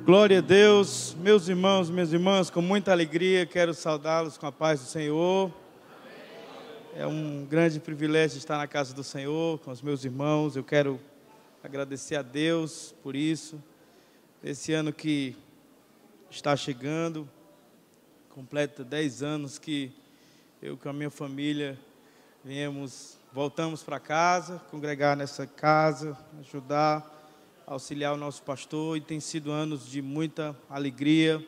Glória a Deus, meus irmãos, minhas irmãs, com muita alegria quero saudá-los com a paz do Senhor. É um grande privilégio estar na casa do Senhor, com os meus irmãos. Eu quero agradecer a Deus por isso. Esse ano que está chegando, completa 10 anos que eu com a minha família voltamos para casa, congregar nessa casa, ajudar, auxiliar o nosso pastor, e tem sido anos de muita alegria.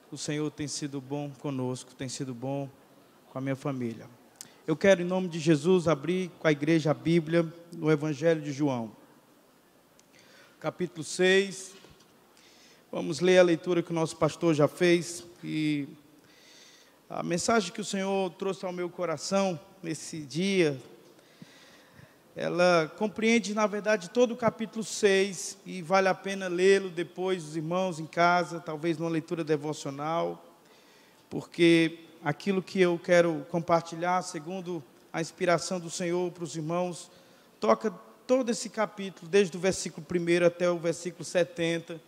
O Senhor tem sido bom conosco, tem sido bom com a minha família. Eu quero, em nome de Jesus, abrir com a igreja a Bíblia no Evangelho de João, capítulo 6. Vamos ler a leitura que o nosso pastor já fez, e a mensagem que o Senhor trouxe ao meu coração nesse dia, ela compreende, na verdade, todo o capítulo 6, e vale a pena lê-lo depois, os irmãos em casa, talvez numa leitura devocional, porque aquilo que eu quero compartilhar, segundo a inspiração do Senhor para os irmãos, toca todo esse capítulo, desde o versículo 1 até o versículo 70,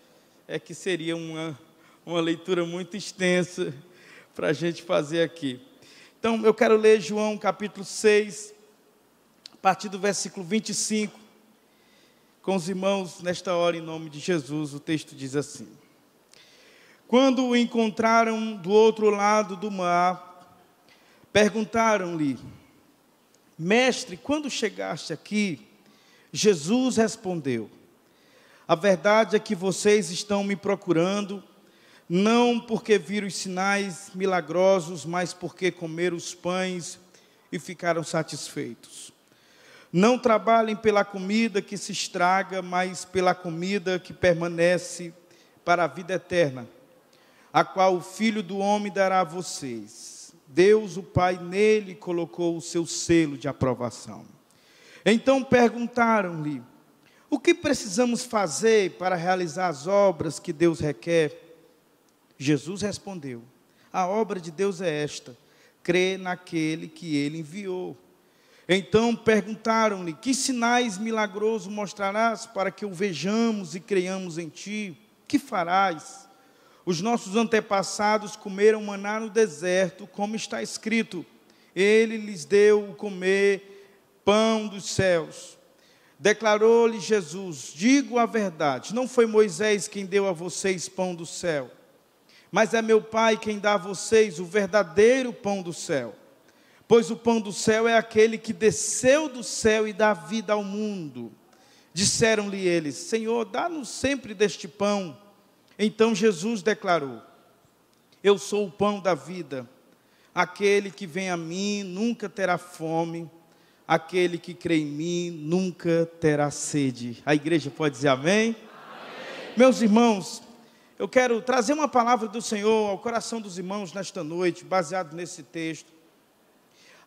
que seria uma leitura muito extensa para a gente fazer aqui. Então, eu quero ler João capítulo 6, a partir do versículo 25, com os irmãos nesta hora, em nome de Jesus. O texto diz assim: Quando o encontraram do outro lado do mar, perguntaram-lhe: Mestre, quando chegaste aqui? Jesus respondeu: A verdade é que vocês estão me procurando, não porque viram os sinais milagrosos, mas porque comeram os pães e ficaram satisfeitos. Não trabalhem pela comida que se estraga, mas pela comida que permanece para a vida eterna, a qual o Filho do Homem dará a vocês. Deus, o Pai, nele colocou o seu selo de aprovação. Então perguntaram-lhe: O que precisamos fazer para realizar as obras que Deus requer? Jesus respondeu: A obra de Deus é esta, crer naquele que ele enviou. Então perguntaram-lhe: Que sinais milagrosos mostrarás para que o vejamos e creiamos em ti? Que farás? Os nossos antepassados comeram maná no deserto, como está escrito: Ele lhes deu o comer pão dos céus. Declarou-lhe Jesus: Digo a verdade, não foi Moisés quem deu a vocês pão do céu, mas é meu Pai quem dá a vocês o verdadeiro pão do céu. Pois o pão do céu é aquele que desceu do céu e dá vida ao mundo. Disseram-lhe eles: Senhor, dá-nos sempre deste pão. Então Jesus declarou: Eu sou o pão da vida. Aquele que vem a mim nunca terá fome. Aquele que crê em mim nunca terá sede. A igreja pode dizer amém? Amém. Meus irmãos, eu quero trazer uma palavra do Senhor ao coração dos irmãos nesta noite, baseado nesse texto.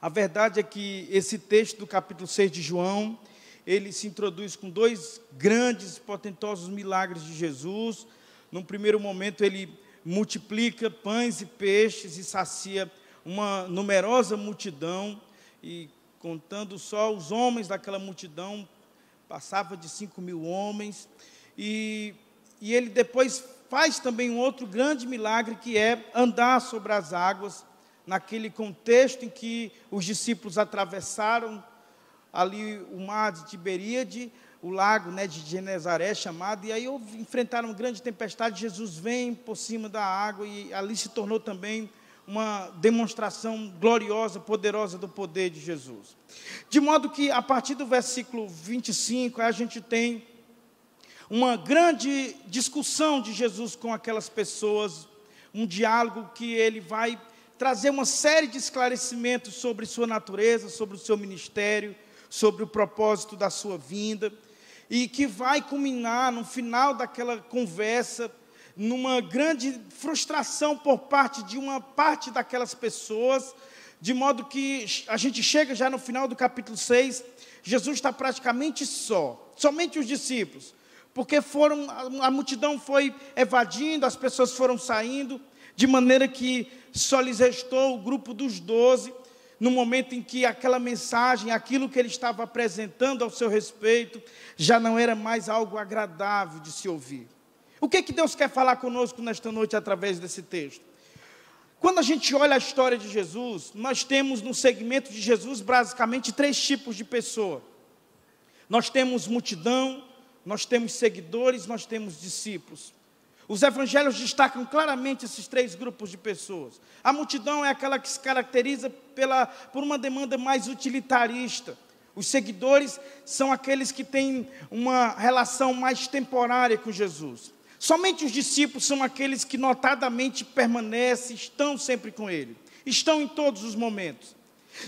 A verdade é que esse texto do capítulo 6 de João, ele se introduz com dois grandes, portentosos milagres de Jesus. Num primeiro momento, ele multiplica pães e peixes e sacia uma numerosa multidão, e contando só os homens daquela multidão, passava de 5.000 homens, e ele depois faz também um outro grande milagre, que é andar sobre as águas, naquele contexto em que os discípulos atravessaram ali o mar de Tiberíade, o lago, de Genezaré chamado, e aí enfrentaram uma grande tempestade. Jesus vem por cima da água, e ali se tornou também uma demonstração gloriosa, poderosa do poder de Jesus. De modo que, a partir do versículo 25, a gente tem uma grande discussão de Jesus com aquelas pessoas, um diálogo que ele vai trazer uma série de esclarecimentos sobre sua natureza, sobre o seu ministério, sobre o propósito da sua vinda, e que vai culminar, no final daquela conversa, numa grande frustração por parte de uma parte daquelas pessoas, de modo que a gente chega já no final do capítulo 6, Jesus está praticamente somente os discípulos, porque a multidão foi evadindo, as pessoas foram saindo, de maneira que só lhes restou o grupo dos 12, no momento em que aquela mensagem, aquilo que ele estava apresentando ao seu respeito, já não era mais algo agradável de se ouvir. O que Deus quer falar conosco nesta noite através desse texto? Quando a gente olha a história de Jesus, nós temos no segmento de Jesus basicamente 3 tipos de pessoa. Nós temos multidão, nós temos seguidores, nós temos discípulos. Os evangelhos destacam claramente esses 3 grupos de pessoas. A multidão é aquela que se caracteriza por uma demanda mais utilitarista. Os seguidores são aqueles que têm uma relação mais temporária com Jesus. Somente os discípulos são aqueles que notadamente permanecem, estão sempre com Ele. Estão em todos os momentos.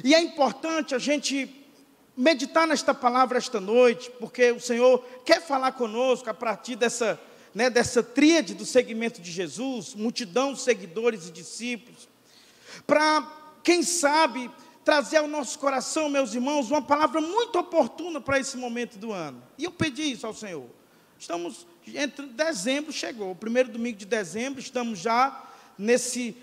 E é importante a gente meditar nesta palavra esta noite, porque o Senhor quer falar conosco a partir dessa tríade do segmento de Jesus, multidão, seguidores e discípulos, para, quem sabe, trazer ao nosso coração, meus irmãos, uma palavra muito oportuna para esse momento do ano. E eu pedi isso ao Senhor. Estamos, dezembro chegou, o primeiro domingo de dezembro, estamos já nesse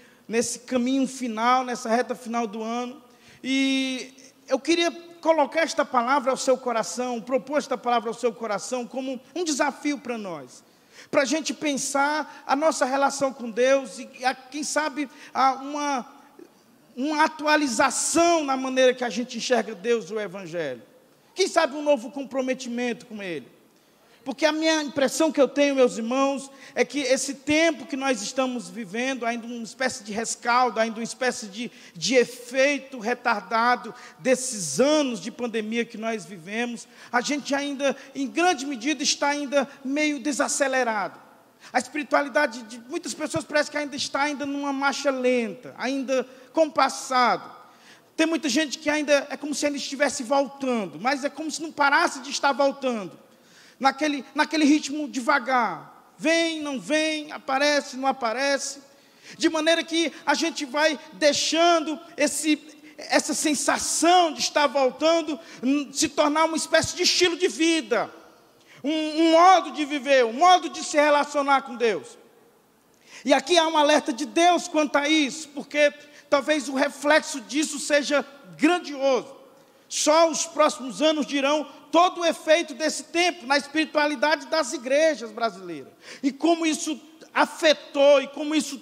caminho final, nessa reta final do ano, e eu queria colocar esta palavra ao seu coração, propor esta palavra ao seu coração como um desafio para nós, para a gente pensar a nossa relação com Deus e, quem sabe, uma atualização na maneira que a gente enxerga Deus e o Evangelho. Quem sabe um novo comprometimento com Ele. Porque a minha impressão que eu tenho, meus irmãos, é que esse tempo que nós estamos vivendo, ainda uma espécie de rescaldo, ainda uma espécie de efeito retardado desses anos de pandemia que nós vivemos, a gente ainda, em grande medida, está ainda meio desacelerado. A espiritualidade de muitas pessoas parece que ainda está numa marcha lenta, ainda compassado. Tem muita gente que ainda, é como se ainda estivesse voltando, mas é como se não parasse de estar voltando. Naquele ritmo devagar, vem, não vem, aparece, não aparece, de maneira que a gente vai deixando essa sensação de estar voltando se tornar uma espécie de estilo de vida, um modo de viver, um modo de se relacionar com Deus. E aqui há um alerta de Deus quanto a isso, porque talvez o reflexo disso seja grandioso. Só os próximos anos dirão todo o efeito desse tempo na espiritualidade das igrejas brasileiras. E como isso afetou, e como isso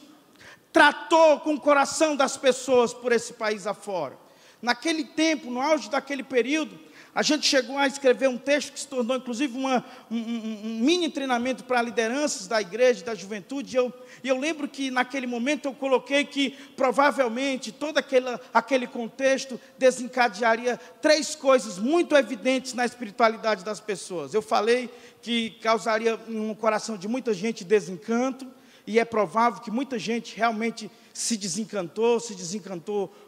tratou com o coração das pessoas por esse país afora. Naquele tempo, no auge daquele período, a gente chegou a escrever um texto que se tornou, inclusive, um mini treinamento para lideranças da igreja, da juventude. E eu lembro que, naquele momento, eu coloquei que, provavelmente, todo aquele contexto desencadearia 3 coisas muito evidentes na espiritualidade das pessoas. Eu falei que causaria no coração de muita gente desencanto, e é provável que muita gente realmente se desencantou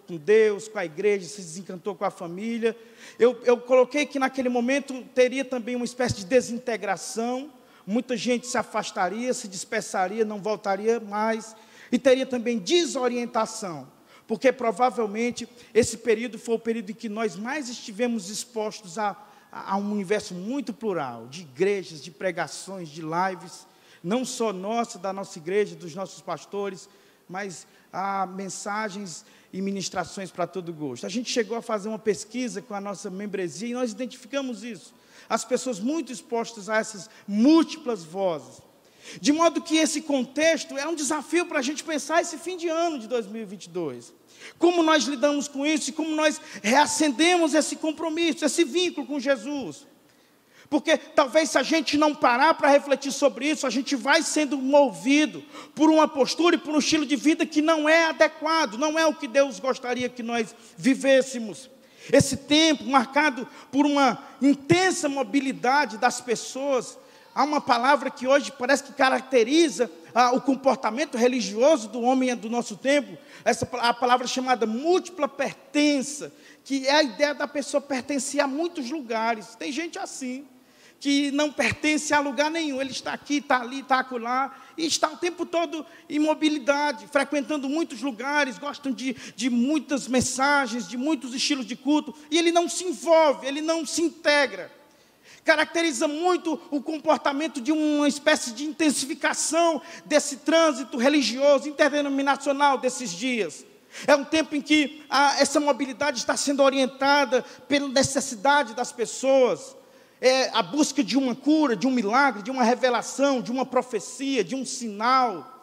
com Deus, com a igreja, se desencantou com a família. Eu coloquei que naquele momento teria também uma espécie de desintegração, muita gente se afastaria, se dispersaria, não voltaria mais, e teria também desorientação, porque provavelmente esse período foi o período em que nós mais estivemos expostos a um universo muito plural, de igrejas, de pregações, de lives, não só da nossa igreja, dos nossos pastores, mas há mensagens e ministrações para todo gosto. A gente chegou a fazer uma pesquisa com a nossa membresia e nós identificamos isso. As pessoas muito expostas a essas múltiplas vozes. De modo que esse contexto é um desafio para a gente pensar esse fim de ano de 2022. Como nós lidamos com isso e como nós reacendemos esse compromisso, esse vínculo com Jesus. Porque talvez se a gente não parar para refletir sobre isso, a gente vai sendo movido por uma postura e por um estilo de vida que não é adequado, não é o que Deus gostaria que nós vivêssemos. Esse tempo marcado por uma intensa mobilidade das pessoas, há uma palavra que hoje parece que caracteriza o comportamento religioso do homem do nosso tempo, a palavra chamada múltipla pertença, que é a ideia da pessoa pertencer a muitos lugares. Tem gente assim, que não pertence a lugar nenhum, ele está aqui, está ali, está acolá, e está o tempo todo em mobilidade, frequentando muitos lugares, gostam de muitas mensagens, de muitos estilos de culto, e ele não se envolve, ele não se integra. Caracteriza muito o comportamento de uma espécie de intensificação desse trânsito religioso, interdenominacional desses dias. É um tempo em que essa mobilidade está sendo orientada pela necessidade das pessoas. é a busca de uma cura, de um milagre, de uma revelação, de uma profecia, de um sinal,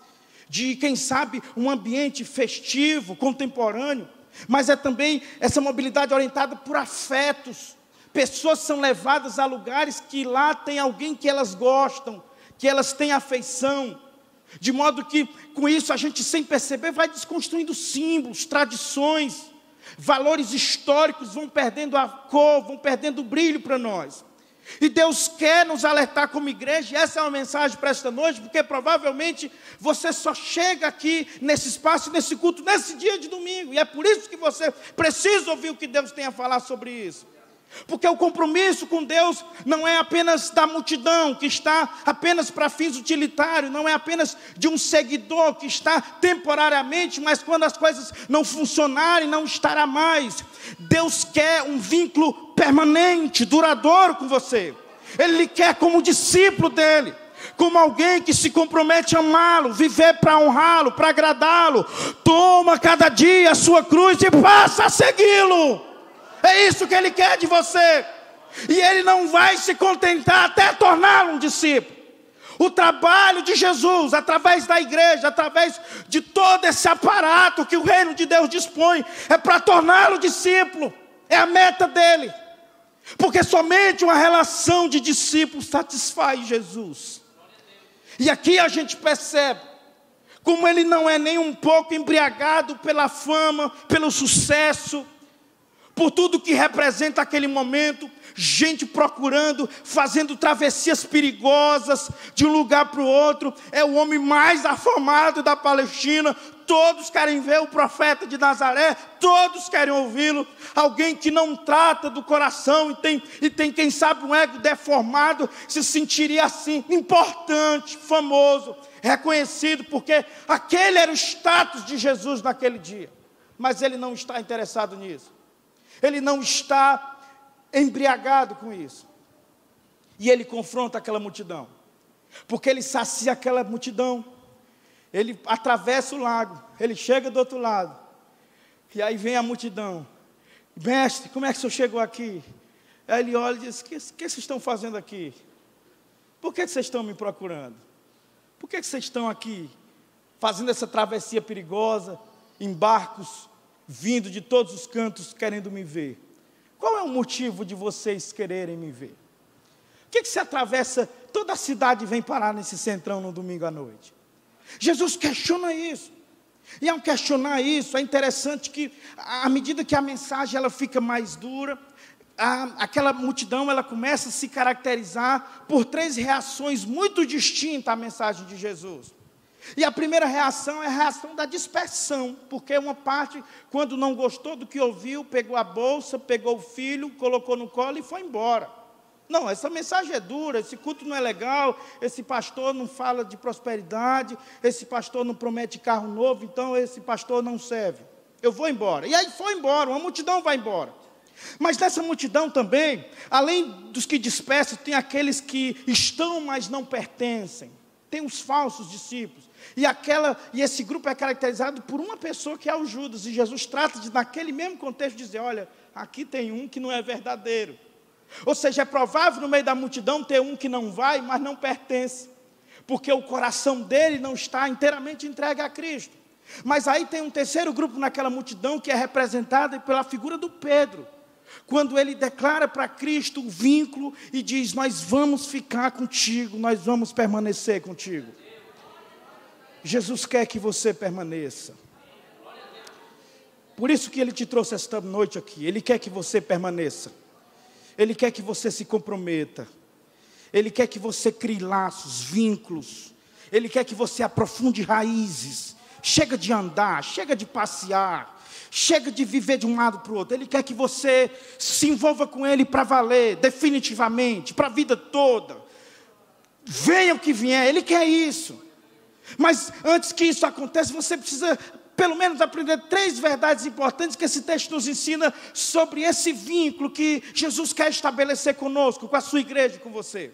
de, quem sabe, um ambiente festivo, contemporâneo, mas é também essa mobilidade orientada por afetos. Pessoas são levadas a lugares que lá tem alguém que elas gostam, que elas têm afeição, de modo que, com isso, a gente, sem perceber, vai desconstruindo símbolos, tradições, valores históricos vão perdendo a cor, vão perdendo o brilho para nós. E Deus quer nos alertar como igreja, e essa é uma mensagem para esta noite, porque provavelmente você só chega aqui nesse espaço, nesse culto, nesse dia de domingo, e é por isso que você precisa ouvir o que Deus tem a falar sobre isso. Porque o compromisso com Deus não é apenas da multidão, que está apenas para fins utilitários, não é apenas de um seguidor que está temporariamente, mas quando as coisas não funcionarem, não estará mais. Deus quer um vínculo permanente, duradouro com você. Ele lhe quer como discípulo dele, como alguém que se compromete a amá-lo, viver para honrá-lo, para agradá-lo. Toma cada dia a sua cruz e passa a segui-lo. É isso que Ele quer de você. E Ele não vai se contentar até torná-lo um discípulo. O trabalho de Jesus, através da igreja, através de todo esse aparato que o reino de Deus dispõe, é para torná-lo discípulo. É a meta dele. Porque somente uma relação de discípulo satisfaz Jesus. E aqui a gente percebe como Ele não é nem um pouco embriagado pela fama, pelo sucesso, por tudo que representa aquele momento, gente procurando, fazendo travessias perigosas de um lugar para o outro. É o homem mais afamado da Palestina. Todos querem ver o profeta de Nazaré, todos querem ouvi-lo. Alguém que não trata do coração e tem quem sabe um ego deformado, se sentiria assim, importante, famoso, reconhecido, porque aquele era o status de Jesus naquele dia. Mas ele não está interessado nisso. Ele não está embriagado com isso. E ele confronta aquela multidão. Porque ele sacia aquela multidão. Ele atravessa o lago. Ele chega do outro lado. E aí vem a multidão. Mestre, como é que o senhor chegou aqui? Aí ele olha e diz, o que vocês estão fazendo aqui? Por que vocês estão me procurando? Por que vocês estão aqui fazendo essa travessia perigosa, em barcos, vindo de todos os cantos, querendo me ver? Qual é o motivo de vocês quererem me ver? Por que você atravessa toda a cidade e vem parar nesse centrão no domingo à noite? Jesus questiona isso. E ao questionar isso, é interessante que, à medida que a mensagem ela fica mais dura, aquela multidão ela começa a se caracterizar por 3 reações muito distintas à mensagem de Jesus. E a primeira reação é a reação da dispersão, porque uma parte, quando não gostou do que ouviu, pegou a bolsa, pegou o filho, colocou no colo e foi embora. Não, essa mensagem é dura, esse culto não é legal, esse pastor não fala de prosperidade, esse pastor não promete carro novo, então esse pastor não serve. Eu vou embora. E aí foi embora, uma multidão vai embora. Mas nessa multidão também, além dos que dispersam, tem aqueles que estão, mas não pertencem. Tem os falsos discípulos. E esse grupo é caracterizado por uma pessoa que é o Judas. E Jesus trata de, naquele mesmo contexto, dizer, olha, aqui tem um que não é verdadeiro. Ou seja, é provável no meio da multidão ter um que não vai, mas não pertence. Porque o coração dele não está inteiramente entregue a Cristo. Mas aí tem um terceiro grupo naquela multidão que é representado pela figura do Pedro. Quando ele declara para Cristo o vínculo e diz, nós vamos ficar contigo, nós vamos permanecer contigo. Jesus quer que você permaneça. Por isso que Ele te trouxe esta noite aqui. Ele quer que você permaneça. Ele quer que você se comprometa. Ele quer que você crie laços, vínculos. Ele quer que você aprofunde raízes. Chega de andar, chega de passear. Chega de viver de um lado para o outro. Ele quer que você se envolva com Ele para valer, definitivamente, para a vida toda. Venha o que vier, Ele quer isso. Mas antes que isso aconteça, você precisa pelo menos aprender 3 verdades importantes que esse texto nos ensina sobre esse vínculo que Jesus quer estabelecer conosco, com a sua igreja, com você.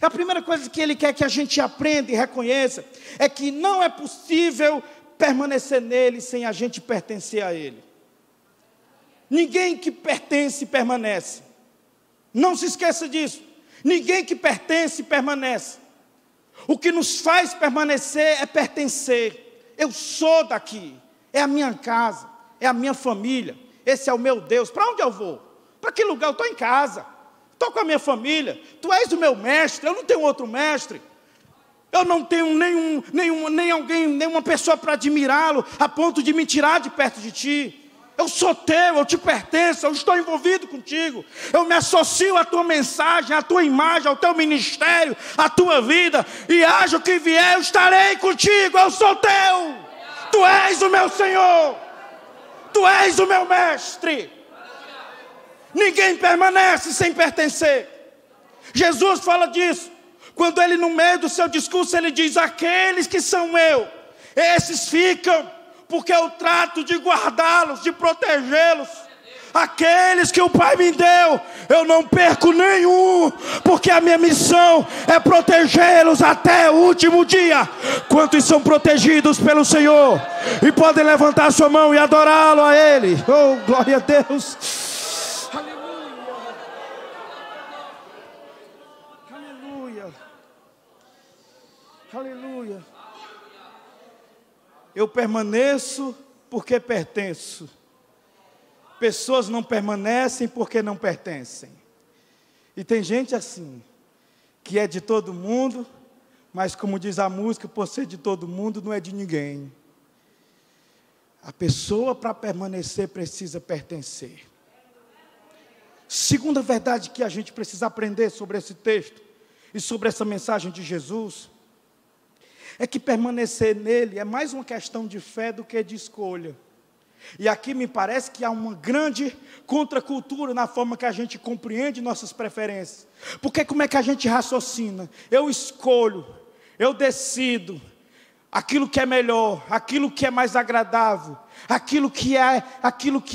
A primeira coisa que Ele quer que a gente aprenda e reconheça é que não é possível permanecer nele sem a gente pertencer a Ele. Ninguém que pertence permanece. Não se esqueça disso. Ninguém que pertence permanece. O que nos faz permanecer é pertencer. Eu sou daqui, é a minha casa, é a minha família, esse é o meu Deus. Para onde eu vou? Para que lugar? Eu estou em casa, estou com a minha família. Tu és o meu mestre, eu não tenho outro mestre. Eu não tenho nenhuma pessoa para admirá-lo, a ponto de me tirar de perto de ti. Eu sou teu, eu te pertenço, eu estou envolvido contigo. Eu me associo à tua mensagem, à tua imagem, ao teu ministério, à tua vida. E haja o que vier, eu estarei contigo, eu sou teu. Tu és o meu Senhor. Tu és o meu mestre. Ninguém permanece sem pertencer. Jesus fala disso. Quando ele, no meio do seu discurso, ele diz: aqueles que são eu, esses ficam, porque eu trato de guardá-los, de protegê-los. Aqueles que o Pai me deu, eu não perco nenhum, porque a minha missão é protegê-los até o último dia. Quantos são protegidos pelo Senhor e podem levantar sua mão e adorá-lo a Ele? Oh, glória a Deus. Aleluia. Aleluia. Aleluia. Eu permaneço porque pertenço. Pessoas não permanecem porque não pertencem. E tem gente assim, que é de todo mundo, mas como diz a música, por ser de todo mundo, não é de ninguém. A pessoa, para permanecer, precisa pertencer. Segunda verdade que a gente precisa aprender sobre esse texto e sobre essa mensagem de Jesus, é que permanecer nele é mais uma questão de fé do que de escolha. E aqui me parece que há uma grande contracultura na forma que a gente compreende nossas preferências. Porque como é que a gente raciocina? Eu escolho, eu decido aquilo que é melhor, aquilo que é mais agradável, aquilo que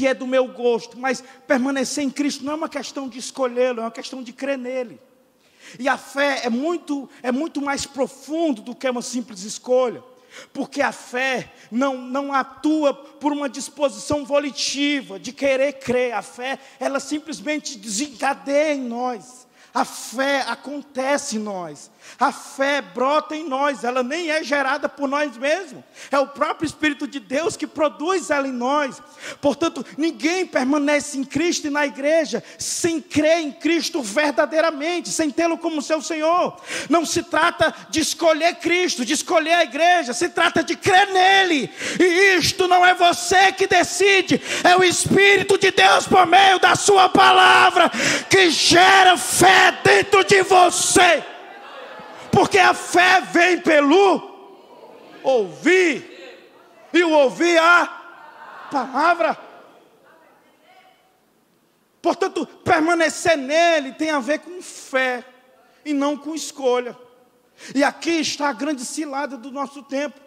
é do meu gosto. Mas permanecer em Cristo não é uma questão de escolhê-lo, é uma questão de crer nele. E a fé é muito mais profundo do que uma simples escolha. Porque a fé não atua por uma disposição volitiva de querer crer. A fé, ela simplesmente desencadeia em nós. A fé acontece em nós. A fé brota em nós. Ela nem é gerada por nós mesmos. É o próprio Espírito de Deus que produz ela em nós. Portanto, ninguém permanece em Cristo e na igreja sem crer em Cristo verdadeiramente, sem tê-lo como seu Senhor. Não se trata de escolher Cristo, de escolher a igreja. Se trata de crer nele. E isto não é você que decide. É o Espírito de Deus por meio da sua palavra que gera fé dentro de você. Porque a fé vem pelo ouvir, e o ouvir a palavra. Portanto, permanecer nele tem a ver com fé e não com escolha. E aqui está a grande cilada do nosso tempo,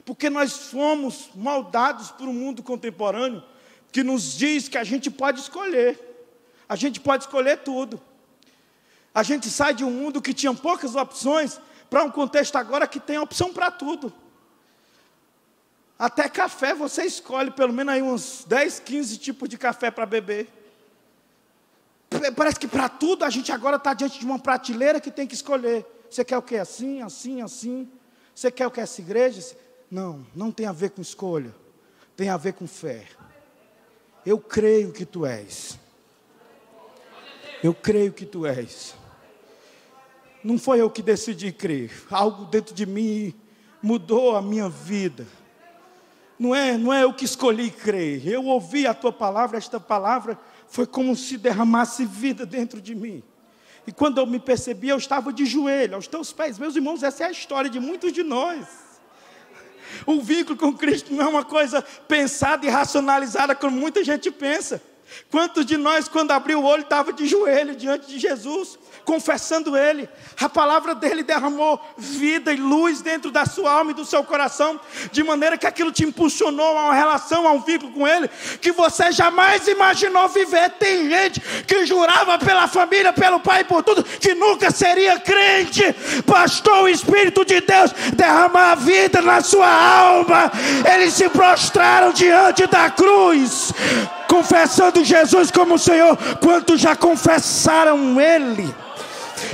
porque nós fomos moldados por um mundo contemporâneo que nos diz que a gente pode escolher tudo. A gente sai de um mundo que tinha poucas opções para um contexto agora que tem opção para tudo. Até café você escolhe pelo menos aí uns 10, 15 tipos de café para beber. Parece que para tudo a gente agora está diante de uma prateleira que tem que escolher. Você quer o que? Assim, assim, assim. Você quer o que? Essa igreja? Não tem a ver com escolha. Tem a ver com fé. Eu creio que tu és. Eu creio que tu és. Não foi eu que decidi crer. Algo dentro de mim mudou a minha vida. Não é eu que escolhi crer. Eu ouvi a tua palavra, esta palavra foi como se derramasse vida dentro de mim. E quando eu me percebi, eu estava de joelho aos teus pés. Meus irmãos, essa é a história de muitos de nós. O vínculo com Cristo não é uma coisa pensada e racionalizada como muita gente pensa. Quantos de nós, quando abriu o olho, estava de joelho diante de Jesus, confessando Ele? A palavra dele derramou vida e luz dentro da sua alma e do seu coração, de maneira que aquilo te impulsionou a uma relação, a um vínculo com Ele, que você jamais imaginou viver. Tem gente que jurava pela família, pelo pai e por tudo, que nunca seria crente. Bastou o Espírito de Deus derramar a vida na sua alma. Eles se prostraram diante da cruz, confessando Jesus como Senhor. Quantos já confessaram Ele?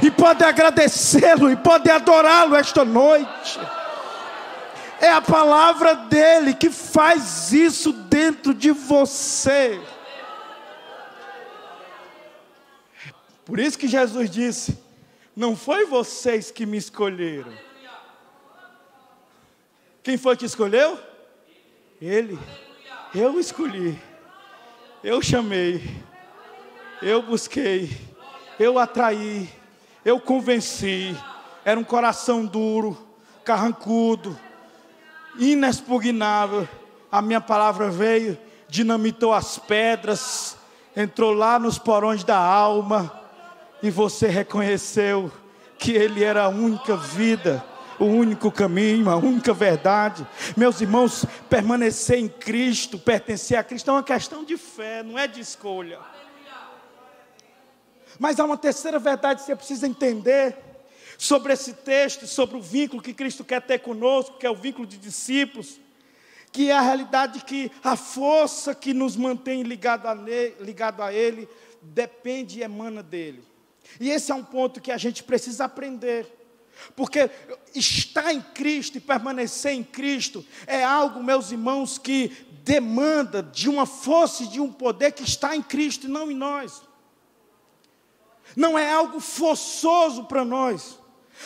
e pode agradecê-lo, e pode adorá-lo esta noite. É a palavra dele que faz isso dentro de você. Por isso que Jesus disse: não foi vocês que me escolheram. Quem foi que escolheu? Ele. Eu escolhi. Eu chamei. Eu busquei. Eu atraí. Eu convenci. Era um coração duro, carrancudo, inexpugnável. A minha palavra veio, dinamitou as pedras, entrou lá nos porões da alma, e você reconheceu que Ele era a única vida, o único caminho, a única verdade. Meus irmãos, permanecer em Cristo, pertencer a Cristo é uma questão de fé, não é de escolha. Mas há uma terceira verdade que você precisa entender sobre esse texto, sobre o vínculo que Cristo quer ter conosco, que é o vínculo de discípulos, que é a realidade que a força que nos mantém ligado a Ele depende e emana dEle. E esse é um ponto que a gente precisa aprender, porque estar em Cristo e permanecer em Cristo é algo, meus irmãos, que demanda de uma força e de um poder que está em Cristo e não em nós. Não é algo forçoso para nós.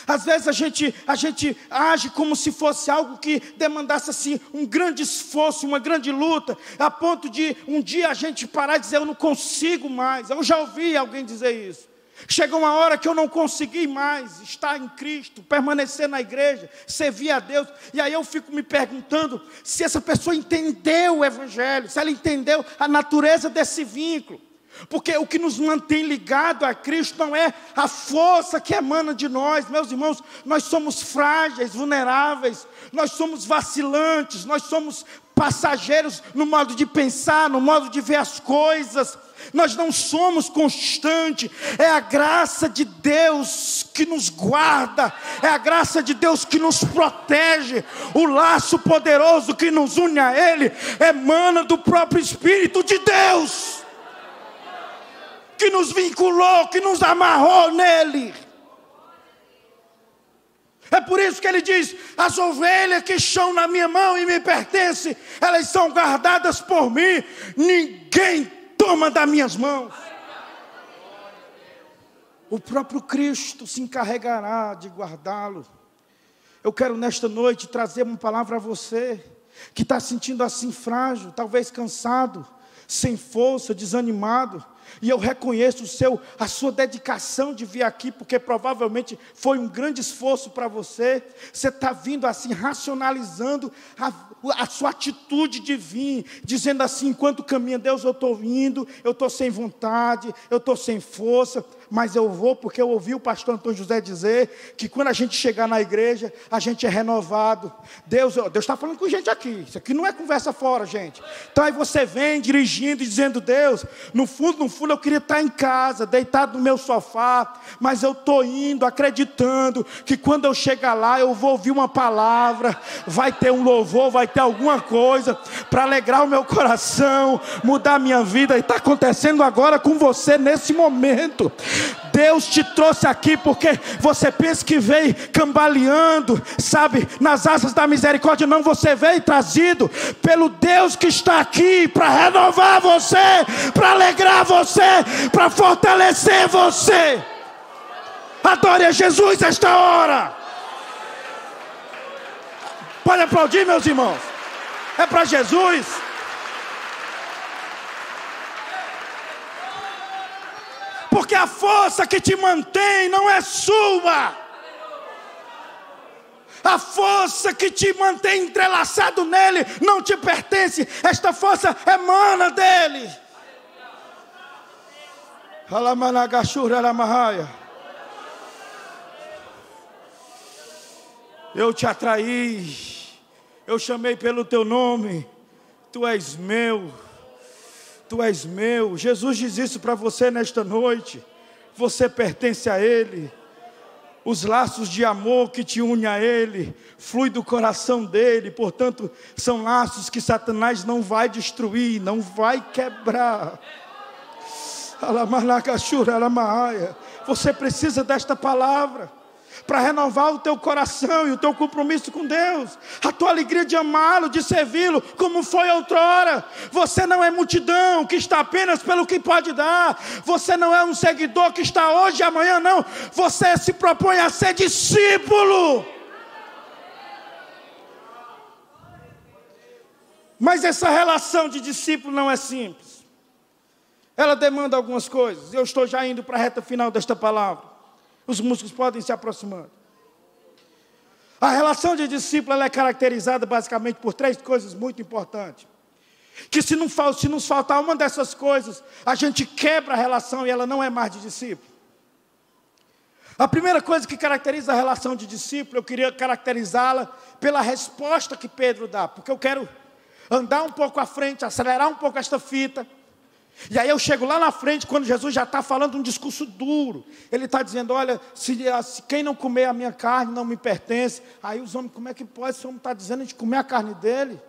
Às vezes a gente age como se fosse algo que demandasse assim um grande esforço, uma grande luta, a ponto de um dia a gente parar e dizer: eu não consigo mais. Eu já ouvi alguém dizer isso. Chegou uma hora que eu não consegui mais estar em Cristo, permanecer na igreja, servir a Deus. E aí eu fico me perguntando se essa pessoa entendeu o Evangelho, se ela entendeu a natureza desse vínculo. Porque o que nos mantém ligado a Cristo não é a força que emana de nós. Meus irmãos, nós somos frágeis, vulneráveis, nós somos vacilantes, nós somos passageiros no modo de pensar, no modo de ver as coisas. Nós não somos constantes. É a graça de Deus que nos guarda, é a graça de Deus que nos protege. O laço poderoso que nos une a Ele emana do próprio Espírito de Deus, que nos vinculou, que nos amarrou nele. É por isso que ele diz: as ovelhas que estão na minha mão e me pertencem, elas são guardadas por mim, ninguém toma das minhas mãos. O próprio Cristo se encarregará de guardá-lo. Eu quero nesta noite trazer uma palavra a você, que está sentindo assim frágil, talvez cansado, sem força, desanimado. E eu reconheço a sua dedicação de vir aqui, porque provavelmente foi um grande esforço para você. Você está vindo assim, racionalizando a sua atitude de vir, dizendo assim: enquanto caminha, Deus, eu estou indo, eu estou sem vontade, eu estou sem força, mas eu vou, porque eu ouvi o pastor Antônio José dizer que quando a gente chegar na igreja, a gente é renovado. Deus está falando com gente aqui, isso aqui não é conversa fora, gente. Então aí você vem dirigindo e dizendo: Deus, no fundo eu queria estar em casa, deitado no meu sofá, mas eu estou indo, acreditando que quando eu chegar lá, eu vou ouvir uma palavra, vai ter um louvor, vai ter alguma coisa para alegrar o meu coração, mudar a minha vida. E está acontecendo agora com você nesse momento. Deus te trouxe aqui porque você pensa que veio cambaleando, sabe, nas asas da misericórdia. Não, você veio trazido pelo Deus que está aqui para renovar você, para alegrar você, para fortalecer você. Adore a Jesus esta hora. Pode aplaudir, meus irmãos. É para Jesus. Porque a força que te mantém não é sua. A força que te mantém entrelaçado nele não te pertence. Esta força emana dele. Eu te atraí, eu chamei pelo teu nome, tu és meu. Tu és meu. Jesus diz isso para você nesta noite. Você pertence a Ele. Os laços de amor que te unem a Ele fluem do coração dEle. Portanto, são laços que Satanás não vai destruir, não vai quebrar. Você precisa desta palavra para renovar o teu coração e o teu compromisso com Deus, a tua alegria de amá-lo, de servi-lo, como foi outrora. Você não é multidão que está apenas pelo que pode dar. Você não é um seguidor que está hoje e amanhã, não. Você se propõe a ser discípulo. Mas essa relação de discípulo não é simples. Ela demanda algumas coisas. Eu estou já indo para a reta final desta palavra. Os músicos podem se aproximando. A relação de discípulo ela é caracterizada basicamente por 3 coisas muito importantes. Que se nos faltar uma dessas coisas, a gente quebra a relação e ela não é mais de discípulo. A primeira coisa que caracteriza a relação de discípulo, eu queria caracterizá-la pela resposta que Pedro dá. Porque eu quero andar um pouco à frente, acelerar um pouco esta fita. E aí eu chego lá na frente, quando Jesus já está falando um discurso duro. Ele está dizendo, olha, se quem não comer a minha carne não me pertence. Aí os homens, como é que pode? Esse homem está dizendo de comer a carne dele.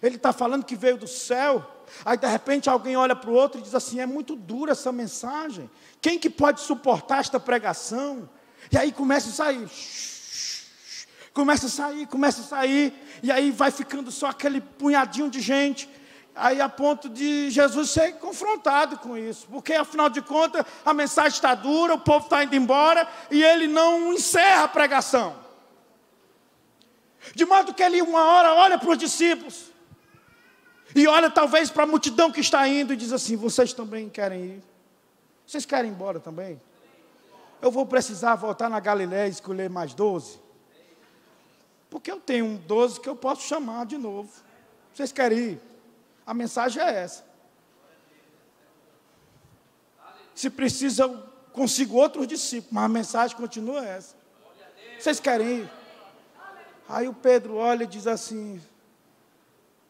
Ele está falando que veio do céu. Aí de repente alguém olha para o outro e diz assim, é muito dura essa mensagem. Quem que pode suportar esta pregação? E aí começa a sair. Começa a sair. E aí vai ficando só aquele punhadinho de gente. Aí a ponto de Jesus ser confrontado com isso. Porque afinal de contas a mensagem está dura, o povo está indo embora e ele não encerra a pregação. De modo que ele uma hora olha para os discípulos. E olha talvez para a multidão que está indo e diz assim, vocês também querem ir? Vocês querem ir embora também? Eu vou precisar voltar na Galiléia e escolher mais 12. Porque eu tenho 12 que eu posso chamar de novo. Vocês querem ir? A mensagem é essa. Se precisa, eu consigo outros discípulos, mas a mensagem continua essa. Vocês querem ir? Aí o Pedro olha e diz assim,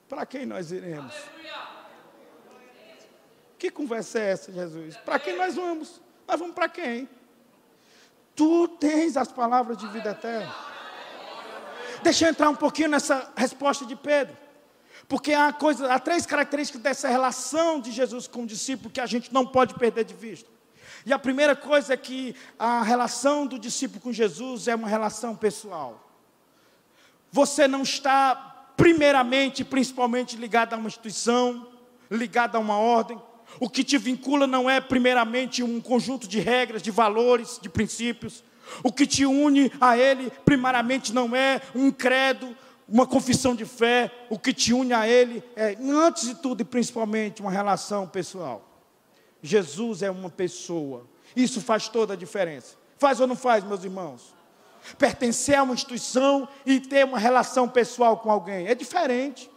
para quem nós iremos? Que conversa é essa, Jesus? Para quem nós vamos? Nós vamos para quem? Tu tens as palavras de vida eterna. Deixa eu entrar um pouquinho nessa resposta de Pedro. Porque há 3 características dessa relação de Jesus com o discípulo que a gente não pode perder de vista. E a primeira coisa é que a relação do discípulo com Jesus é uma relação pessoal. Você não está primeiramente, principalmente ligado a uma instituição, ligado a uma ordem. O que te vincula não é primeiramente um conjunto de regras, de valores, de princípios. O que te une a Ele, primariamente, não é um credo, uma confissão de fé. O que te une a Ele é, antes de tudo e principalmente, uma relação pessoal. Jesus é uma pessoa. Isso faz toda a diferença. Faz ou não faz, meus irmãos? Pertencer a uma instituição e ter uma relação pessoal com alguém é diferente.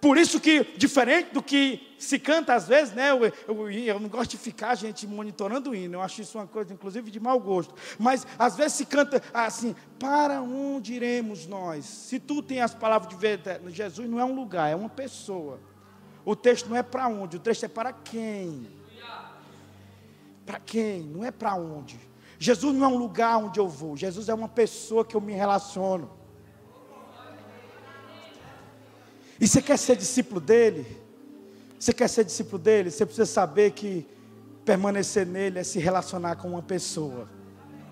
Por isso que, diferente do que se canta às vezes, né? Eu não gosto de ficar, gente, monitorando o hino. Eu acho isso uma coisa, inclusive, de mau gosto. Mas, às vezes, se canta assim, para onde iremos nós? Se tu tem as palavras de verdade, Jesus não é um lugar, é uma pessoa. O texto não é para onde, o texto é para quem. Para quem, não é para onde. Jesus não é um lugar onde eu vou. Jesus é uma pessoa que eu me relaciono. E você quer ser discípulo dele? Você quer ser discípulo dele? Você precisa saber que permanecer nele é se relacionar com uma pessoa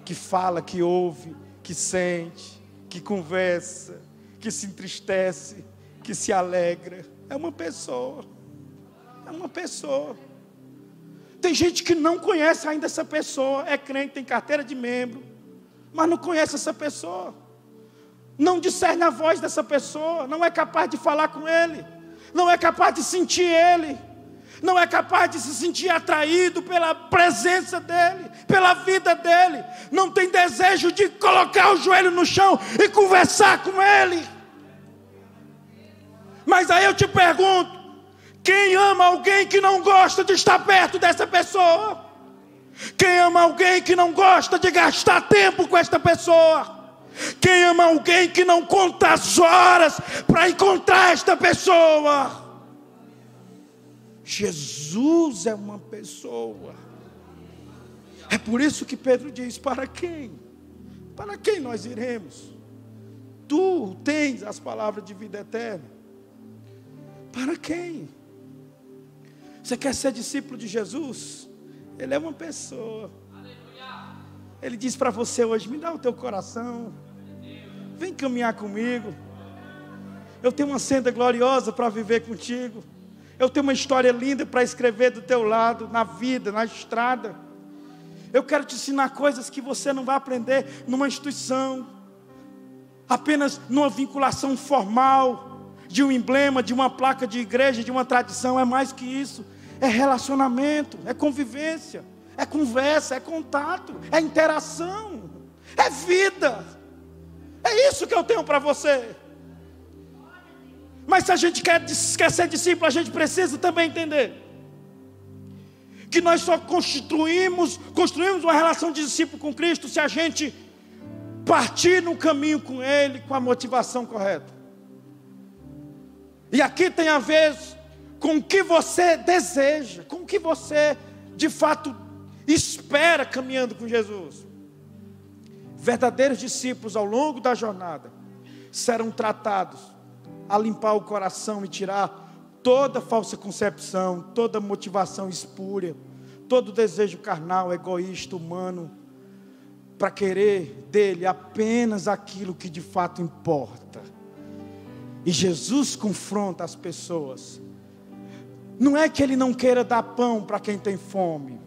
que fala, que ouve, que sente, que conversa, que se entristece, que se alegra. É uma pessoa. É uma pessoa. Tem gente que não conhece ainda essa pessoa. É crente, tem carteira de membro, mas não conhece essa pessoa. Não discerne a voz dessa pessoa, não é capaz de falar com ele, não é capaz de sentir ele, não é capaz de se sentir atraído pela presença dele, pela vida dele, não tem desejo de colocar o joelho no chão e conversar com ele. Mas aí eu te pergunto, quem ama alguém que não gosta de estar perto dessa pessoa? Quem ama alguém que não gosta de gastar tempo com esta pessoa? Quem ama alguém que não conta as horas para encontrar esta pessoa? Jesus é uma pessoa. É por isso que Pedro diz, para quem? Para quem nós iremos? Tu tens as palavras de vida eterna. Para quem? Você quer ser discípulo de Jesus? Ele é uma pessoa. Ele diz para você hoje: me dá o teu coração, vem caminhar comigo. Eu tenho uma senda gloriosa para viver contigo. Eu tenho uma história linda para escrever do teu lado, na vida, na estrada. Eu quero te ensinar coisas que você não vai aprender numa instituição, apenas numa vinculação formal, de um emblema, de uma placa de igreja, de uma tradição. É mais que isso. É relacionamento, é convivência, é conversa, é contato, é interação, é vida. É isso que eu tenho para você. Mas se a gente quer ser discípulo, a gente precisa também entender que nós só construímos uma relação de discípulo com Cristo se a gente partir no caminho com Ele, com a motivação correta. E aqui tem a ver com o que você deseja, com o que você de fato espera caminhando com Jesus. Verdadeiros discípulos ao longo da jornada serão tratados a limpar o coração e tirar toda falsa concepção, toda motivação espúria, todo desejo carnal, egoísta, humano, para querer dele apenas aquilo que de fato importa. E Jesus confronta as pessoas. Não é que ele não queira dar pão para quem tem fome.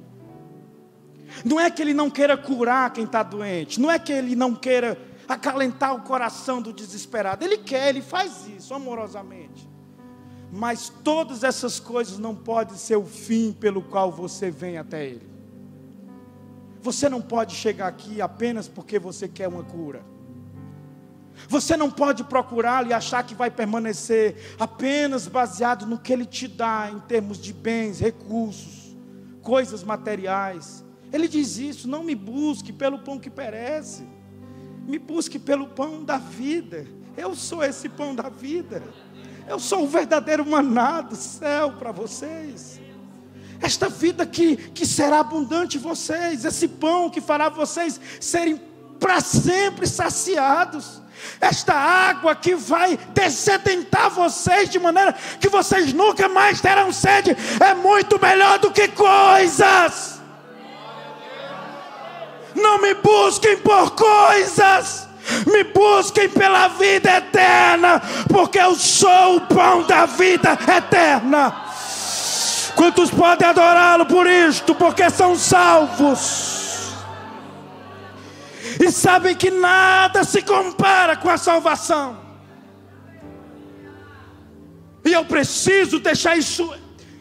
Não é que ele não queira curar quem está doente. Não é que ele não queira acalentar o coração do desesperado. Ele quer, ele faz isso amorosamente. Mas todas essas coisas não podem ser o fim pelo qual você vem até Ele. Você não pode chegar aqui apenas porque você quer uma cura. Você não pode procurá-lo e achar que vai permanecer apenas baseado no que Ele te dá em termos de bens, recursos, coisas materiais. Ele diz isso: não me busque pelo pão que perece, me busque pelo pão da vida. Eu sou esse pão da vida. Eu sou o verdadeiro maná do céu para vocês. Esta vida que será abundante em vocês. Esse pão que fará vocês serem para sempre saciados. Esta água que vai dessedentar vocês de maneira que vocês nunca mais terão sede. É muito melhor do que coisas. Não me busquem por coisas. Me busquem pela vida eterna, porque eu sou o pão da vida eterna. Quantos podem adorá-lo por isto? Porque são salvos. E sabem que nada se compara com a salvação. E eu preciso deixar isso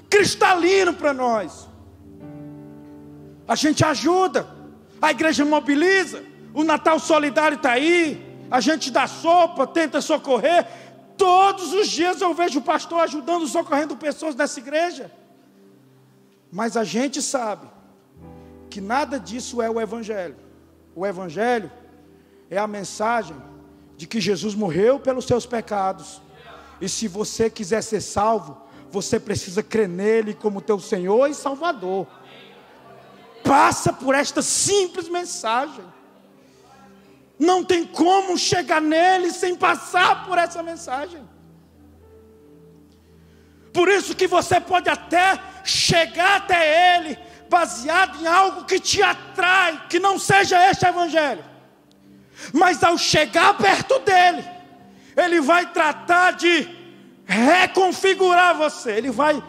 cristalino para nós. A gente ajuda, a igreja mobiliza. O Natal Solidário está aí, a gente dá sopa, tenta socorrer. Todos os dias eu vejo o pastor ajudando, socorrendo pessoas nessa igreja. Mas a gente sabe que nada disso é o Evangelho. O Evangelho é a mensagem de que Jesus morreu pelos seus pecados. E se você quiser ser salvo, você precisa crer nele como teu Senhor e Salvador. Passa por esta simples mensagem. Não tem como chegar nele sem passar por essa mensagem. Por isso que você pode até chegar até ele baseado em algo que te atrai, que não seja este evangelho. Mas ao chegar perto dele, ele vai tratar de reconfigurar você. Ele vai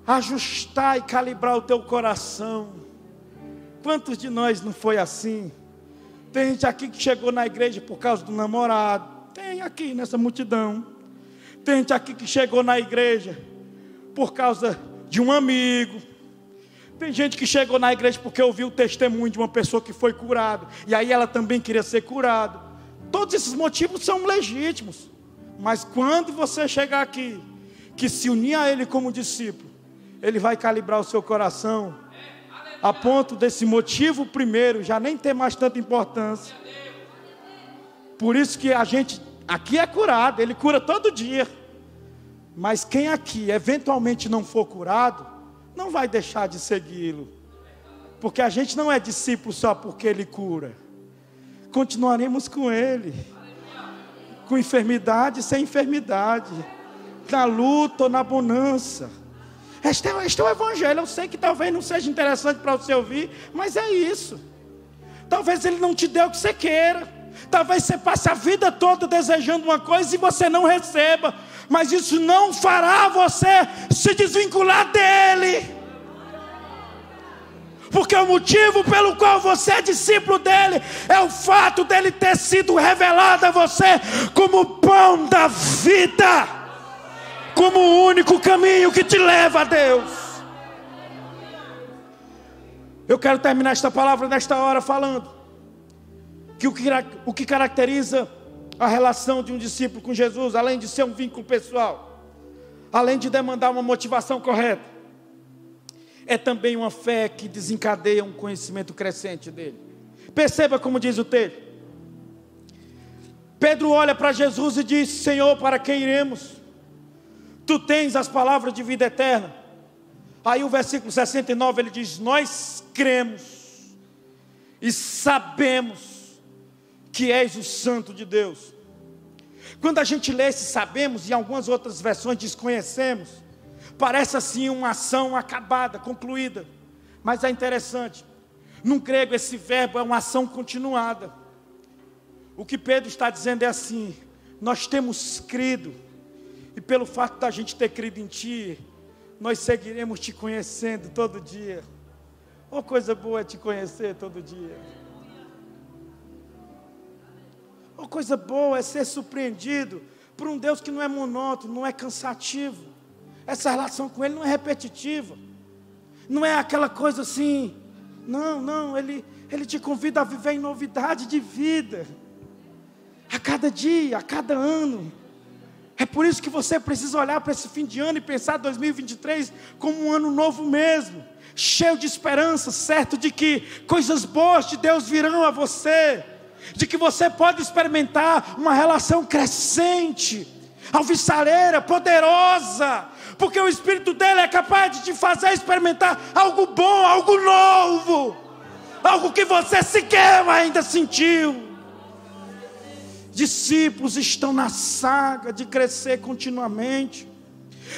ajustar e calibrar o teu coração. Quantos de nós não foi assim? Tem gente aqui que chegou na igreja por causa do namorado. Tem aqui nessa multidão. Tem gente aqui que chegou na igreja por causa de um amigo. Tem gente que chegou na igreja porque ouviu o testemunho de uma pessoa que foi curada. E aí ela também queria ser curada. Todos esses motivos são legítimos. Mas quando você chegar aqui, que se unir a Ele como discípulo, Ele vai calibrar o seu coração, a ponto desse motivo primeiro já nem ter mais tanta importância. Por isso que a gente aqui é curado, Ele cura todo dia. Mas quem aqui eventualmente não for curado, não vai deixar de segui-lo. Porque a gente não é discípulo só porque Ele cura. Continuaremos com Ele, com enfermidade, sem enfermidade, na luta ou na bonança. Este é o Evangelho. Eu sei que talvez não seja interessante para você ouvir, mas é isso. Talvez Ele não te dê o que você queira. Talvez você passe a vida toda desejando uma coisa e você não receba. Mas isso não fará você se desvincular dEle. Porque o motivo pelo qual você é discípulo dEle é o fato dEle ter sido revelado a você como o pão da vida, como o único caminho que te leva a Deus. Eu quero terminar esta palavra nesta hora falando que o que caracteriza a relação de um discípulo com Jesus, além de ser um vínculo pessoal, além de demandar uma motivação correta, é também uma fé que desencadeia um conhecimento crescente dele. Perceba como diz o texto. Pedro olha para Jesus e diz: Senhor, para quem iremos? Tu tens as palavras de vida eterna. Aí o versículo 69 ele diz: nós cremos e sabemos que és o Santo de Deus. Quando a gente lê esse sabemos, e em algumas outras versões diz conhecemos, parece assim uma ação acabada, concluída. Mas é interessante, no grego esse verbo é uma ação continuada. O que Pedro está dizendo é assim: nós temos crido, e pelo fato da gente ter crido em Ti, nós seguiremos Te conhecendo todo dia. Oh, coisa boa é Te conhecer todo dia. Oh, coisa boa é ser surpreendido por um Deus que não é monótono, não é cansativo. Essa relação com Ele não é repetitiva. Não é aquela coisa assim. Não, Ele te convida a viver em novidade de vida. A cada dia, a cada ano. É por isso que você precisa olhar para esse fim de ano e pensar 2023 como um ano novo mesmo. Cheio de esperança, certo de que coisas boas de Deus virão a você. De que você pode experimentar uma relação crescente, alvissareira, poderosa. Porque o Espírito dele é capaz de te fazer experimentar algo bom, algo novo. Algo que você sequer ainda sentiu. Discípulos estão na saga de crescer continuamente.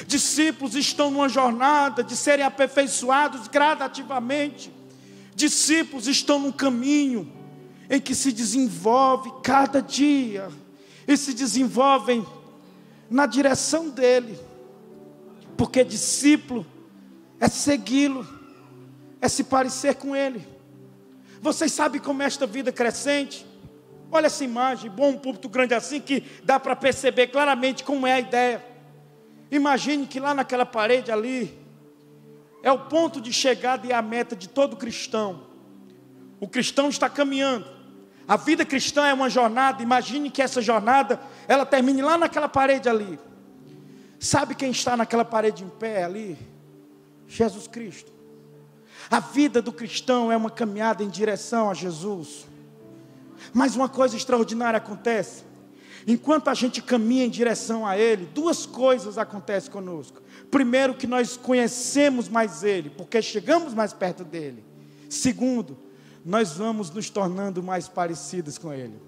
Discípulos estão numa jornada de serem aperfeiçoados gradativamente. Discípulos estão num caminho em que se desenvolve cada dia. E se desenvolvem na direção dele. Porque discípulo é segui-lo, é se parecer com ele. Vocês sabem como é esta vida crescente? Olha essa imagem, bom, um púlpito grande assim que dá para perceber claramente como é a ideia. Imagine que lá naquela parede ali é o ponto de chegada e a meta de todo cristão. O cristão está caminhando. A vida cristã é uma jornada. Imagine que essa jornada ela termine lá naquela parede ali. Sabe quem está naquela parede em pé ali? Jesus Cristo. A vida do cristão é uma caminhada em direção a Jesus. Mas uma coisa extraordinária acontece. Enquanto a gente caminha em direção a Ele, duas coisas acontecem conosco. Primeiro, que nós conhecemos mais Ele, porque chegamos mais perto dEle. Segundo, nós vamos nos tornando mais parecidos com Ele.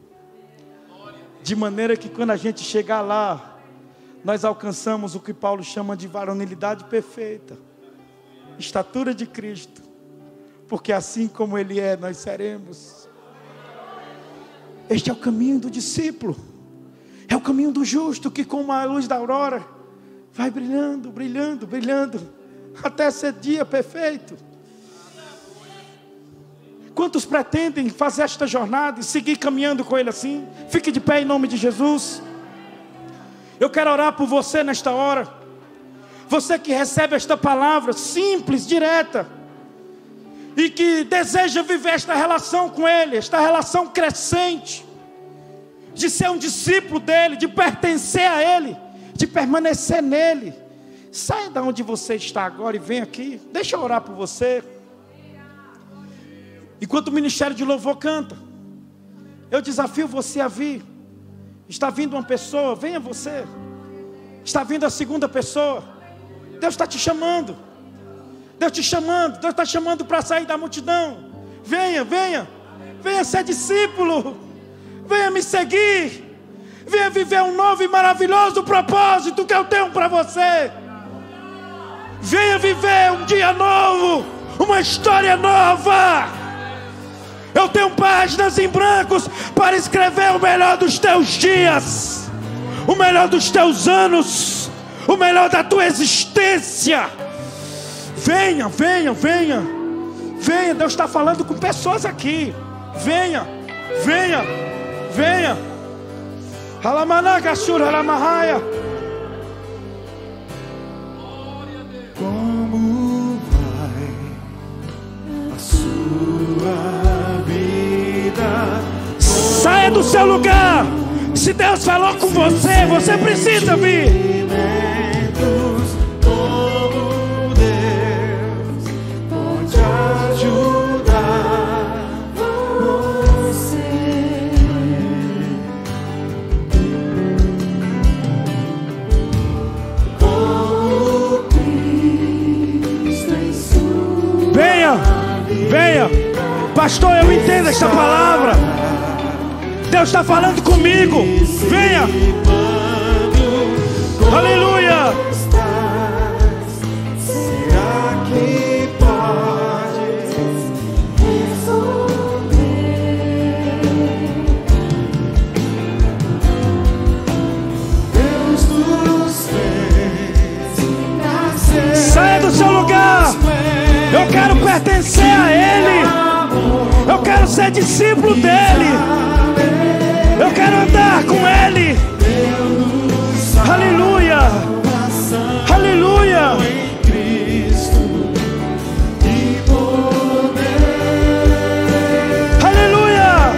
De maneira que quando a gente chegar lá, nós alcançamos o que Paulo chama de varonilidade perfeita. Estatura de Cristo. Porque assim como Ele é, nós seremos. Este é o caminho do discípulo. É o caminho do justo que como a luz da aurora vai brilhando, brilhando, brilhando até ser dia perfeito. Quantos pretendem fazer esta jornada e seguir caminhando com Ele assim? Fique de pé em nome de Jesus. Eu quero orar por você nesta hora. Você que recebe esta palavra simples, direta, e que deseja viver esta relação com Ele, esta relação crescente, de ser um discípulo dEle, de pertencer a Ele, de permanecer nele. Saia da onde você está agora e vem aqui. Deixa eu orar por você. Enquanto o ministério de louvor canta, eu desafio você a vir. Está vindo uma pessoa, venha você. Está vindo a segunda pessoa. Deus está te chamando. Deus te chamando. Deus está chamando para sair da multidão. Venha, venha. Venha ser discípulo. Venha me seguir. Venha viver um novo e maravilhoso propósito que eu tenho para você. Venha viver um dia novo, uma história nova. Eu tenho páginas em brancos para escrever o melhor dos teus dias, o melhor dos teus anos, o melhor da tua existência. Venha, venha, venha. Venha, Deus está falando com pessoas aqui. Venha, venha, venha. Alamanagashura, alamahaya. Como vai a sua vida? Saia do seu lugar. Se Deus falou com você, você precisa vir. Como Deus pode ajudar você. Como Cristo em sua Venha, venha. Pastor, eu entendo esta palavra. Deus está falando comigo. Venha. Aleluia. Será que podes resolver? Deus nos fez nascer. Saia do seu lugar. Eu quero pertencer a Ele. Eu quero ser discípulo dEle. Eu quero andar com Ele. Aleluia. Aleluia. Em Cristo e poder. Aleluia.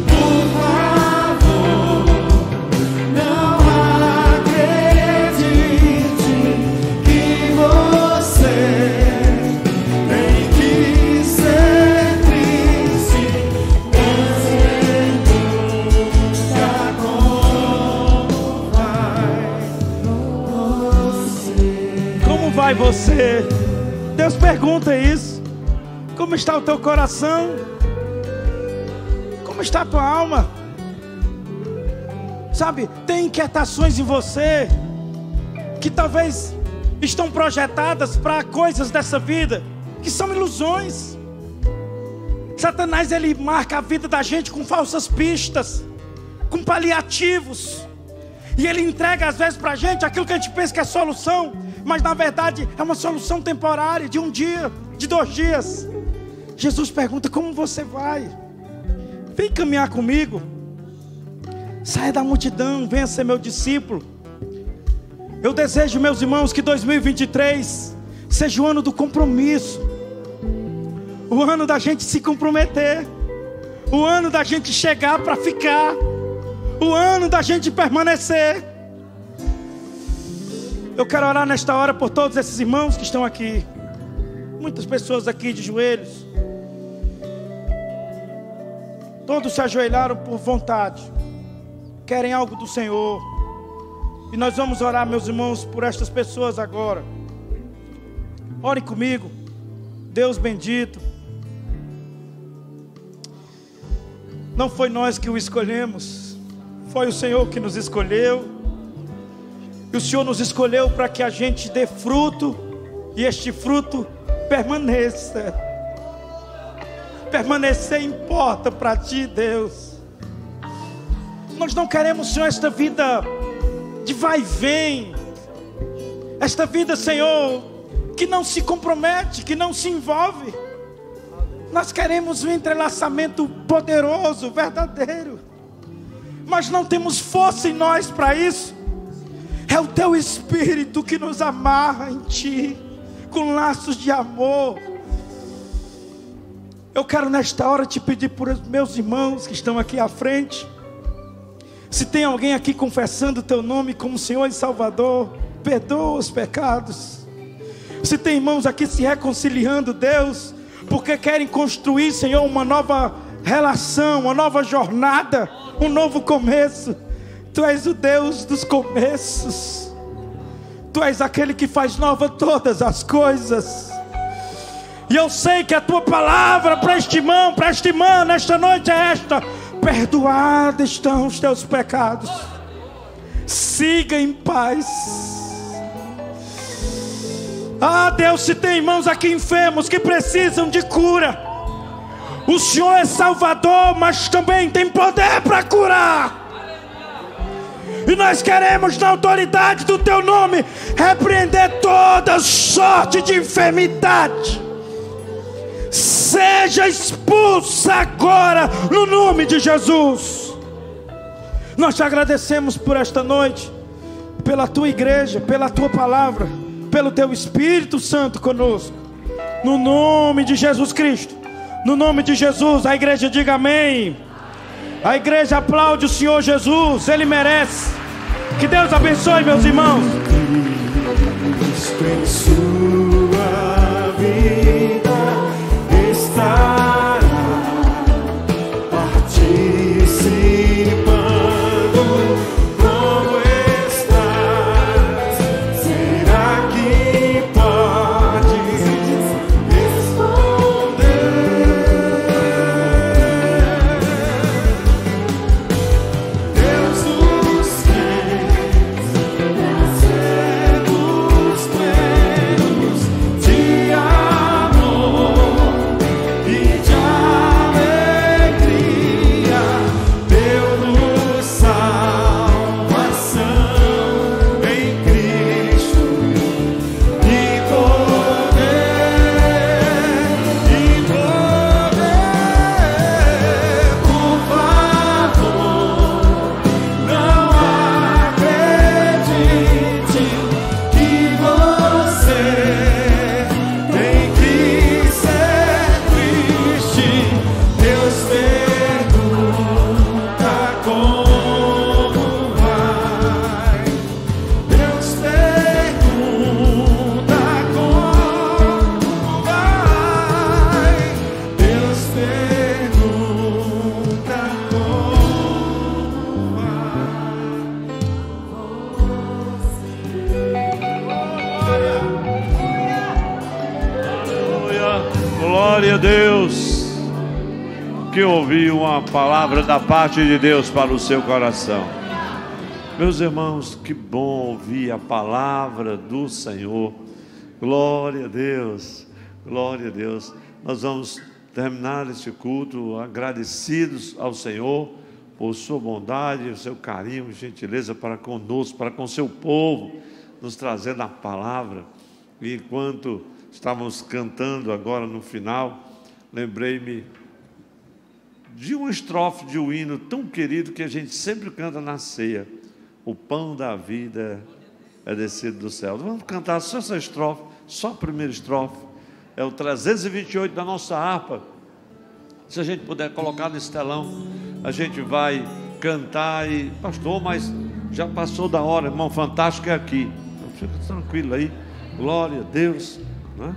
Por favor, não acredite que você tem que ser triste. Como vai você? Deus pergunta isso. Como está o teu coração? Como está a tua alma? Sabe, tem inquietações em você que talvez estão projetadas para coisas dessa vida que são ilusões. Satanás, ele marca a vida da gente com falsas pistas, com paliativos. E ele entrega às vezes para a gente aquilo que a gente pensa que é solução, mas na verdade é uma solução temporária, de um dia, de 2 dias. Jesus pergunta: como você vai? Vem caminhar comigo. Saia da multidão, venha ser meu discípulo. Eu desejo, meus irmãos, que 2023 seja o ano do compromisso, o ano da gente se comprometer, o ano da gente chegar para ficar, o ano da gente permanecer. Eu quero orar nesta hora por todos esses irmãos que estão aqui. Muitas pessoas aqui de joelhos. Todos se ajoelharam por vontade. Querem algo do Senhor. E nós vamos orar, meus irmãos, por estas pessoas agora. Ore comigo. Deus bendito. Não foi nós que o escolhemos. Foi o Senhor que nos escolheu. E o Senhor nos escolheu para que a gente dê fruto. E este fruto permaneça. Permanecer importa para ti, Deus. Nós não queremos, Senhor, esta vida de vai e vem. Esta vida, Senhor, que não se compromete, que não se envolve. Nós queremos um entrelaçamento poderoso, verdadeiro. Mas não temos força em nós para isso. É o teu Espírito que nos amarra em ti, com laços de amor. Eu quero nesta hora te pedir por meus irmãos que estão aqui à frente. Se tem alguém aqui confessando o teu nome como Senhor e Salvador, perdoa os pecados. Se tem irmãos aqui se reconciliando, Deus, porque querem construir, Senhor, uma nova relação, uma nova jornada, um novo começo. Tu és o Deus dos começos. Tu és aquele que faz nova todas as coisas. E eu sei que a tua palavra para este irmão, para esta irmã, nesta noite é esta: perdoados estão os teus pecados. Siga em paz. Ah, Deus, se tem irmãos aqui enfermos que precisam de cura, o Senhor é Salvador, mas também tem poder para curar. E nós queremos, na autoridade do Teu nome, repreender toda sorte de enfermidade. Seja expulsa agora, no nome de Jesus. Nós te agradecemos por esta noite, pela Tua igreja, pela Tua palavra, pelo Teu Espírito Santo conosco. No nome de Jesus Cristo, no nome de Jesus, a igreja diga amém. A igreja aplaude o Senhor Jesus, Ele merece. Que Deus abençoe, meus irmãos. Cristo em sua vida estará participando. Como estás? Será que pode responder? Deus dos céus, nascemos plenos de amor e de alegria, deu-nos salvação em Cristo e poder, por favor, não acredite que você tem que ser triste. Deus pergunta como vai. Deus pergunta como vai. Deus pergunta como Aleluia. Glória a Deus. Que ouviu uma palavra da parte de Deus para o seu coração. Meus irmãos, que bom ouvir a palavra do Senhor. Glória a Deus. Glória a Deus. Nós vamos terminar este culto agradecidos ao Senhor por sua bondade, o seu carinho e gentileza para conosco, para com seu povo, nos trazendo a palavra. E enquanto estávamos cantando agora no final, lembrei-me de uma estrofe de um hino tão querido que a gente sempre canta na ceia: o pão da vida é descido do céu. Vamos cantar só essa estrofe, só a primeira estrofe. É o 328 da nossa harpa. Se a gente puder colocar nesse telão, a gente vai cantar. E pastor, mas já passou da hora, irmão, fantástico é aqui. Então, fica tranquilo aí. Glória a Deus, né?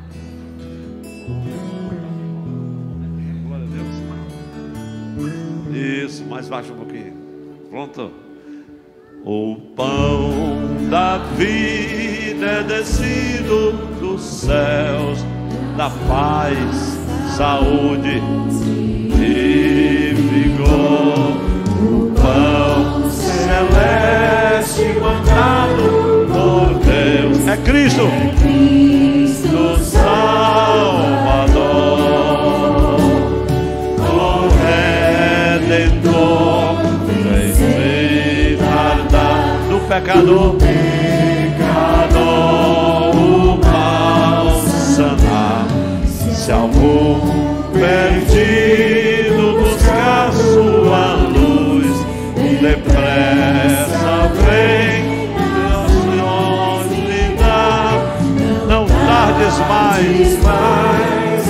Glória a Deus. Isso, mais baixo um pouquinho. Pronto. O pão da vida é descido dos céus, da paz, saúde e vigor. O pão celeste mandado por Deus é Cristo, Cristo Salvador, o Redentor, fez livrar do pecador, o mal sanar. Se algum perdido buscar sua luz, depressa vem, Deus lhe dá. Não tardes mais,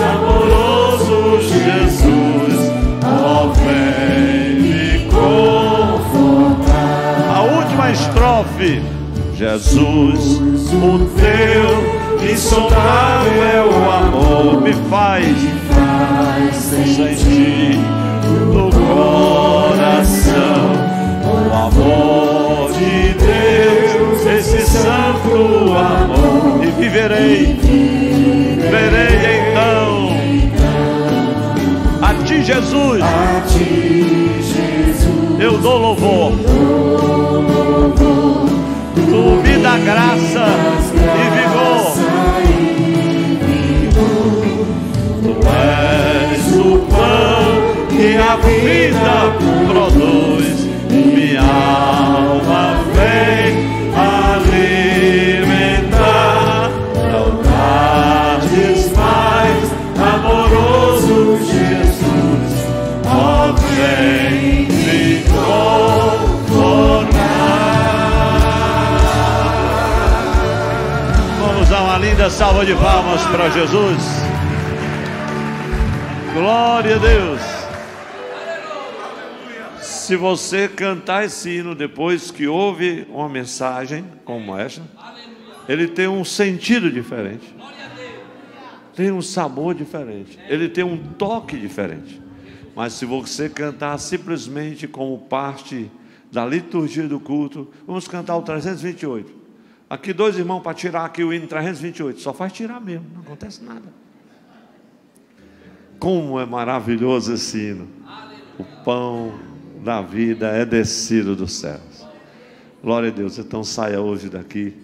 amoroso Jesus, ó, vem me confortar. A última estrofe: Jesus, o teu insondável amor me faz sentir no coração o amor de Deus, esse santo amor. E verei então a ti, Jesus, eu dou louvor. Tu me dá graça e vigor. a vida produz. Minha alma vem alimentar. Não tardes mais, amoroso Jesus, ó, vem me confortar. Vamos dar uma linda salva de palmas para Jesus. Glória a Deus. Se você cantar esse hino depois que ouve uma mensagem como essa, ele tem um sentido diferente, tem um sabor diferente, ele tem um toque diferente. Mas se você cantar simplesmente como parte da liturgia do culto, vamos cantar o 328. Aqui 2 irmãos para tirar aqui o hino 328, só faz tirar mesmo, não acontece nada. Como é maravilhoso esse hino. O pão da vida é descido dos céus. Glória a Deus. Então saia hoje daqui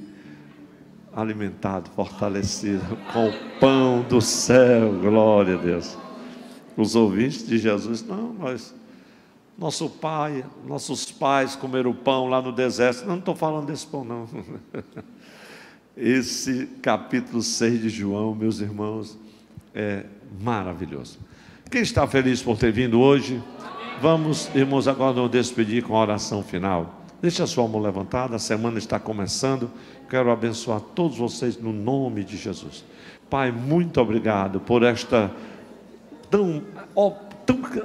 alimentado, fortalecido com o pão do céu. Glória a Deus. Os ouvintes de Jesus, não, nossos pais comeram o pão lá no deserto. Não estou falando desse pão, não. Esse capítulo 6 de João, meus irmãos, é maravilhoso. Quem está feliz por ter vindo hoje? Vamos, irmãos, agora nos despedir com a oração final. Deixe a sua mão levantada, a semana está começando. Quero abençoar todos vocês no nome de Jesus. Pai, muito obrigado por esta tão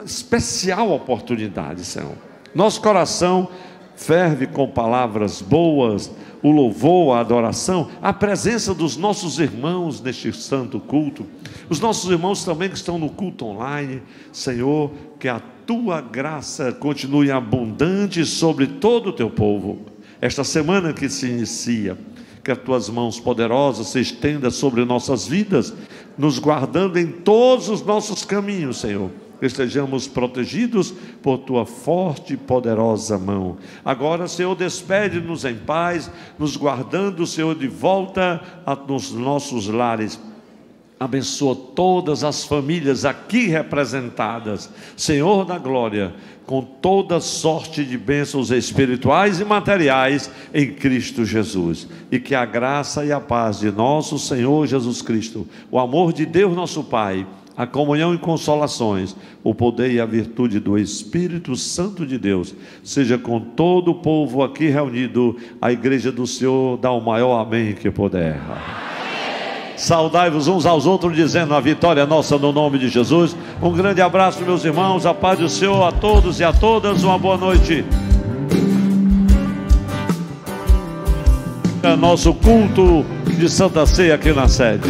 especial oportunidade, Senhor. Nosso coração ferve com palavras boas, o louvor, a adoração, a presença dos nossos irmãos neste santo culto. Os nossos irmãos também que estão no culto online. Senhor, que a tua graça continue abundante sobre todo o teu povo. Esta semana que se inicia, que as tuas mãos poderosas se estendam sobre nossas vidas, nos guardando em todos os nossos caminhos, Senhor. Que estejamos protegidos por tua forte e poderosa mão. Agora, Senhor, despede-nos em paz, nos guardando, Senhor, de volta nos nossos lares. Abençoa todas as famílias aqui representadas, Senhor da glória, com toda sorte de bênçãos espirituais e materiais em Cristo Jesus. E que a graça e a paz de nosso Senhor Jesus Cristo, o amor de Deus nosso Pai, a comunhão e consolações, o poder e a virtude do Espírito Santo de Deus, seja com todo o povo aqui reunido. A igreja do Senhor dá o maior amém que puder. Saudai-vos uns aos outros, dizendo: a vitória é nossa no nome de Jesus. Um grande abraço, meus irmãos, a paz do Senhor a todos e a todas, uma boa noite. É nosso culto de Santa Ceia aqui na sede.